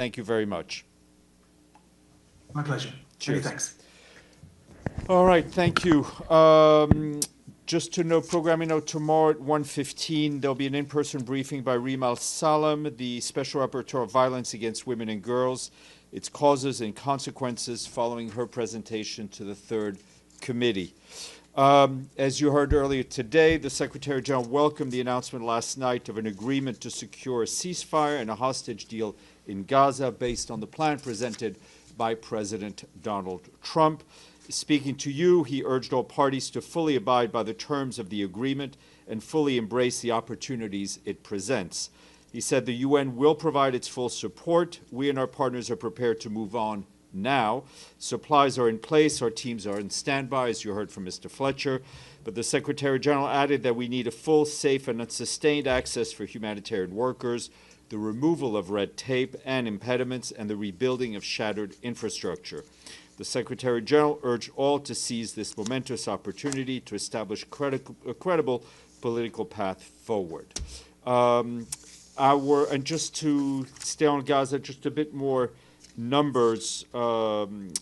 Thank you very much. My pleasure. Cheers. Many thanks. All right, thank you. Just to note, programming note, tomorrow at 1:15, there'll be an in-person briefing by Reem Al-Salam, the Special Rapporteur of Violence Against Women and Girls, its causes and consequences, following her presentation to the third committee. As you heard earlier today, the Secretary General welcomed the announcement last night of an agreement to secure a ceasefire and a hostage deal in Gaza based on the plan presented by President Donald Trump. Speaking to you, he urged all parties to fully abide by the terms of the agreement and fully embrace the opportunities it presents. He said the UN will provide its full support. We and our partners are prepared to move on now. Supplies are in place. Our teams are in standby, as you heard from Mr. Fletcher. But the Secretary General added that we need a full, safe, and sustained access for humanitarian workers, the removal of red tape and impediments, and the rebuilding of shattered infrastructure. The Secretary General urged all to seize this momentous opportunity to establish a credible political path forward. And just to stay on Gaza, just a bit more numbers from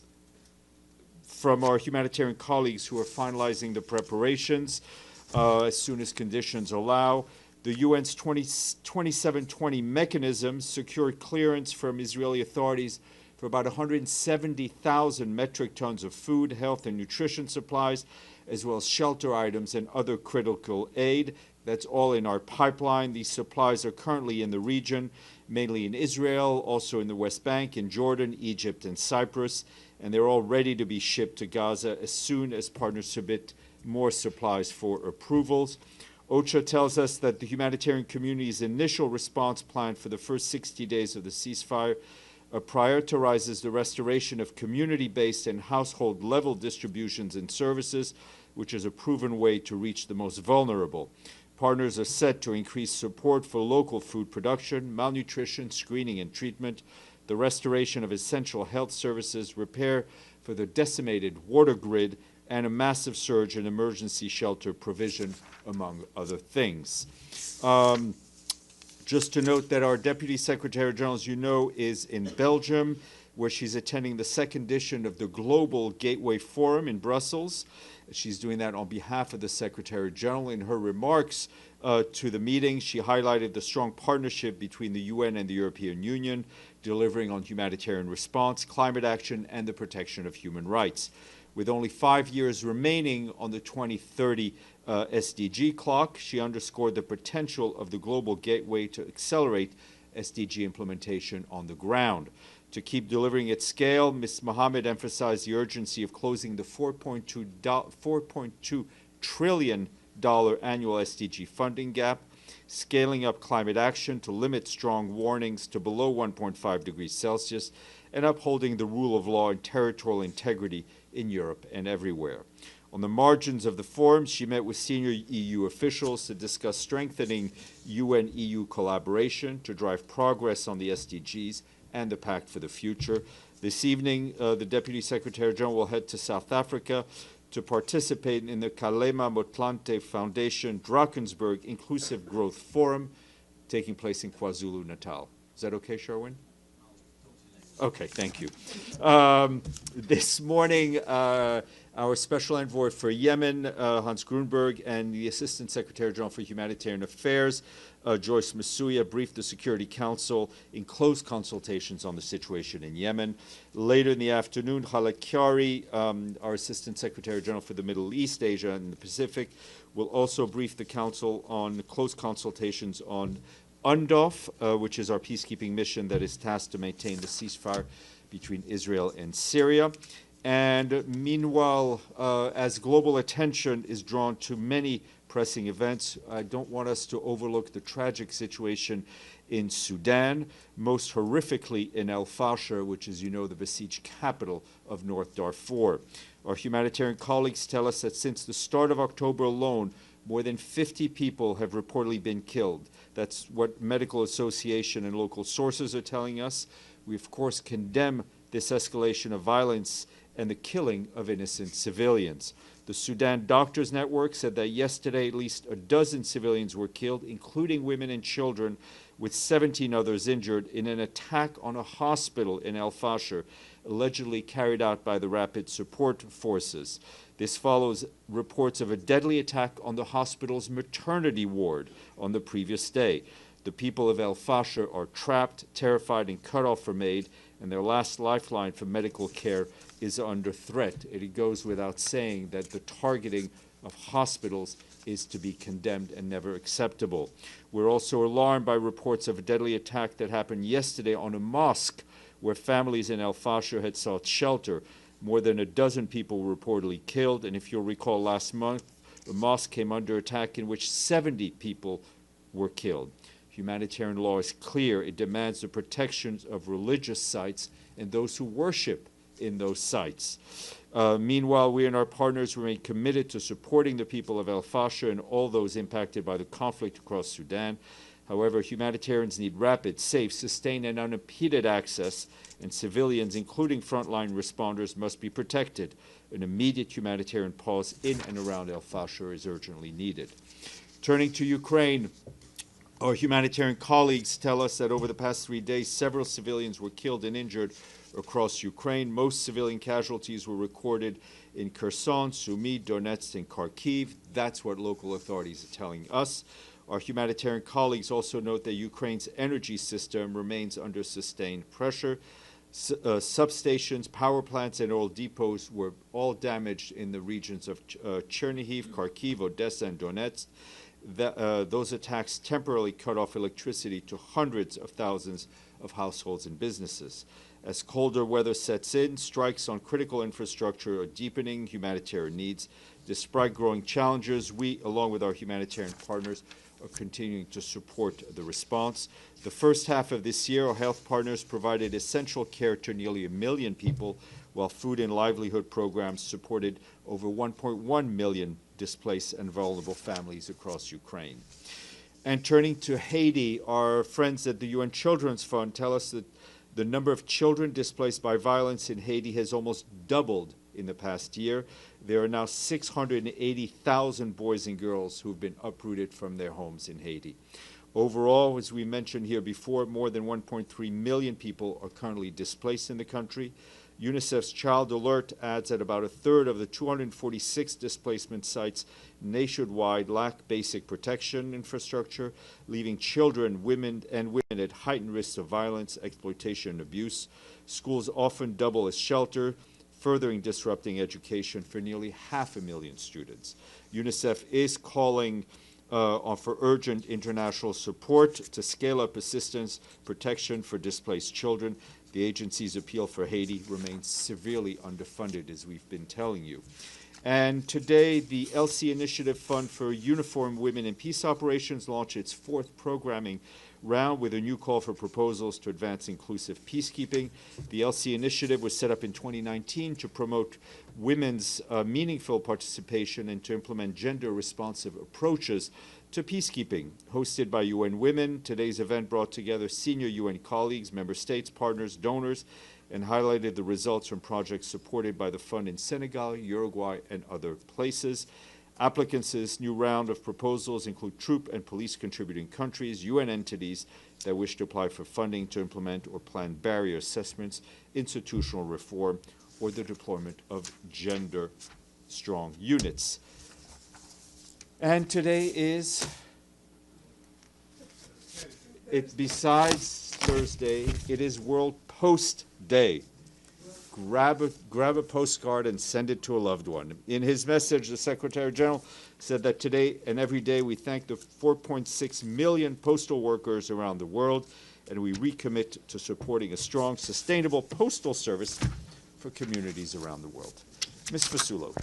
our humanitarian colleagues who are finalizing the preparations as soon as conditions allow. The UN's 2720 mechanism secured clearance from Israeli authorities for about 170,000 metric tons of food, health, and nutrition supplies, as well as shelter items and other critical aid. That's all in our pipeline. These supplies are currently in the region, mainly in Israel, also in the West Bank, in Jordan, Egypt, and Cyprus, and they're all ready to be shipped to Gaza as soon as partners submit more supplies for approvals. OCHA tells us that the humanitarian community's initial response plan for the first 60 days of the ceasefire prioritizes the restoration of community-based and household-level distributions and services, which is a proven way to reach the most vulnerable. Partners are set to increase support for local food production, malnutrition, screening and treatment, the restoration of essential health services, repair for the decimated water grid, and a massive surge in emergency shelter provision, among other things. Just to note that our Deputy Secretary General, as you know, is in Belgium, where she's attending the second edition of the Global Gateway Forum in Brussels. She's doing that on behalf of the Secretary General. In her remarks to the meeting, she highlighted the strong partnership between the UN and the European Union, delivering on humanitarian response, climate action, and the protection of human rights. With only 5 years remaining on the 2030 SDG clock, she underscored the potential of the Global Gateway to accelerate SDG implementation on the ground. To keep delivering at scale, Ms. Mohammed emphasized the urgency of closing the $4.2 trillion annual SDG funding gap, scaling up climate action to limit strong warnings to below 1.5 degrees Celsius, and upholding the rule of law and territorial integrity in Europe and everywhere. On the margins of the forum, she met with senior EU officials to discuss strengthening UN-EU collaboration to drive progress on the SDGs and the Pact for the Future. This evening, the Deputy Secretary General will head to South Africa to participate in the Kgalema Motlanthe Foundation Drakensberg Inclusive Growth Forum taking place in KwaZulu-Natal. Is that okay, Sherwin? Okay, thank you. This morning, our Special Envoy for Yemen, Hans Grunberg, and the Assistant Secretary General for Humanitarian Affairs, Joyce Masuya, briefed the Security Council in close consultations on the situation in Yemen. Later in the afternoon, Khaled Kyari, our Assistant Secretary General for the Middle East, Asia, and the Pacific, will also brief the Council on close consultations on UNDOF, which is our peacekeeping mission that is tasked to maintain the ceasefire between Israel and Syria. And meanwhile, as global attention is drawn to many pressing events, I don't want us to overlook the tragic situation in Sudan, most horrifically in El Fasher, which is, you know, the besieged capital of North Darfur. Our humanitarian colleagues tell us that since the start of October alone, more than 50 people have reportedly been killed. That's what medical association and local sources are telling us. We, of course, condemn this escalation of violence and the killing of innocent civilians. The Sudan Doctors Network said that yesterday at least a dozen civilians were killed, including women and children, with 17 others injured in an attack on a hospital in El Fasher, allegedly carried out by the Rapid Support Forces. This follows reports of a deadly attack on the hospital's maternity ward on the previous day. The people of El Fasher are trapped, terrified, and cut off from aid, and their last lifeline for medical care is under threat. It goes without saying that the targeting of hospitals is to be condemned and never acceptable. We're also alarmed by reports of a deadly attack that happened yesterday on a mosque where families in El Fasher had sought shelter. More than a dozen people were reportedly killed, and if you'll recall, last month, the mosque came under attack in which 70 people were killed. Humanitarian law is clear. It demands the protections of religious sites and those who worship in those sites. Meanwhile, we and our partners remain committed to supporting the people of El Fasher and all those impacted by the conflict across Sudan. However, humanitarians need rapid, safe, sustained, and unimpeded access, and civilians, including frontline responders, must be protected. An immediate humanitarian pause in and around El Fasher is urgently needed. Turning to Ukraine, our humanitarian colleagues tell us that over the past 3 days, several civilians were killed and injured across Ukraine. Most civilian casualties were recorded in Kherson, Sumy, Donetsk, and Kharkiv. That's what local authorities are telling us. Our humanitarian colleagues also note that Ukraine's energy system remains under sustained pressure. Substations, power plants, and oil depots were all damaged in the regions of Chernihiv, Kharkiv, Odessa, and Donetsk. Those attacks temporarily cut off electricity to hundreds of thousands of households and businesses. As colder weather sets in, strikes on critical infrastructure are deepening humanitarian needs. Despite growing challenges, we, along with our humanitarian partners, are continuing to support the response. The first half of this year, our health partners provided essential care to nearly 1 million people, while food and livelihood programs supported over 1.1 million displaced and vulnerable families across Ukraine. And turning to Haiti, our friends at the UN Children's Fund tell us that the number of children displaced by violence in Haiti has almost doubled in the past year. There are now 680,000 boys and girls who've been uprooted from their homes in Haiti. Overall, as we mentioned here before, more than 1.3 million people are currently displaced in the country. UNICEF's Child Alert adds that about a third of the 246 displacement sites nationwide lack basic protection infrastructure, leaving children, women at heightened risks of violence, exploitation, and abuse. Schools often double as shelter, furthering disrupting education for nearly 500,000 students. UNICEF is calling for urgent international support to scale up assistance protection for displaced children. The agency's appeal for Haiti remains severely underfunded, as we've been telling you. And today, the LC Initiative Fund for Uniformed Women in Peace Operations launched its 4th programming round with a new call for proposals to advance inclusive peacekeeping. The LC Initiative was set up in 2019 to promote women's meaningful participation and to implement gender-responsive approaches to peacekeeping. Hosted by UN Women, today's event brought together senior UN colleagues, member states, partners, donors, and highlighted the results from projects supported by the fund in Senegal, Uruguay, and other places. Applicants to this new round of proposals include troop and police contributing countries, UN entities that wish to apply for funding to implement or plan barrier assessments, institutional reform, or the deployment of gender-strong units. And today is, besides Thursday, it is World Post Day. Grab a postcard and send it to a loved one. In his message, the Secretary General said that today and every day we thank the 4.6 million postal workers around the world, and we recommit to supporting a strong, sustainable postal service for communities around the world. Ms. Fasulo.